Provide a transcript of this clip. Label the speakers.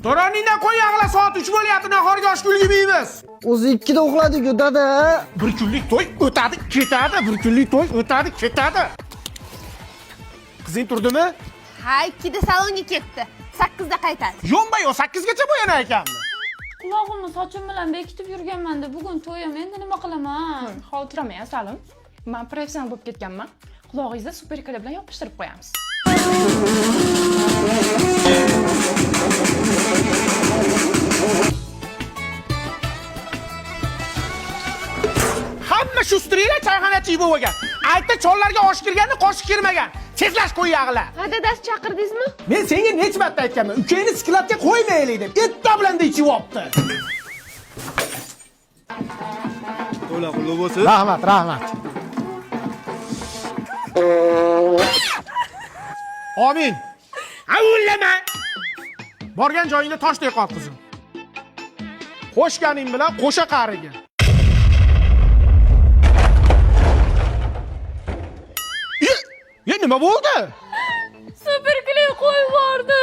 Speaker 1: To'roningdan qo'y yag'la, soat 3 bo'lyapti, nahorga osh ulgurmaymiz.
Speaker 2: O'zi 2 da uxladik dada.
Speaker 1: Bir kunlik to'y o'tadi, ketadi, bir kunlik to'y o'tadi, ketadi. Qizing turdimi?
Speaker 3: Ha, 2 da salonga ketdi. 8 da qaytadi.
Speaker 1: Yo'nbay, o 8 gacha bo'yanar ekanmi?
Speaker 4: Qulog'imni sochim bilan bekitib yurganman-da, bugun to'yim, endi nima qilaman?
Speaker 5: Xavotirlanmang, Salim. Men professional bo'lib ketganman. Qulog'ingizda superkala bilan yopishtirib qo'yamiz.
Speaker 1: Hamma shu strela chayxonachi bo'lgan. Aytda chollarga osh kirganda qoshiq kirmagan. Tezlash qo'y yag'la.
Speaker 3: Ha, dadasi chaqirdingizmi?
Speaker 1: Men senga necha marta aytganman, ukangni skladga qo'ymaylik deb. Etta bilan ichib olibdi.
Speaker 6: To'la qulluq bo'lsin.
Speaker 1: Rahmat, rahmat. Amin. Avullama. Borgan joyingda toshdek qol qizim. Qo'shganing bilan qo'sha qariga. Nima bo'ldi?
Speaker 4: Superkali qo'y bordi.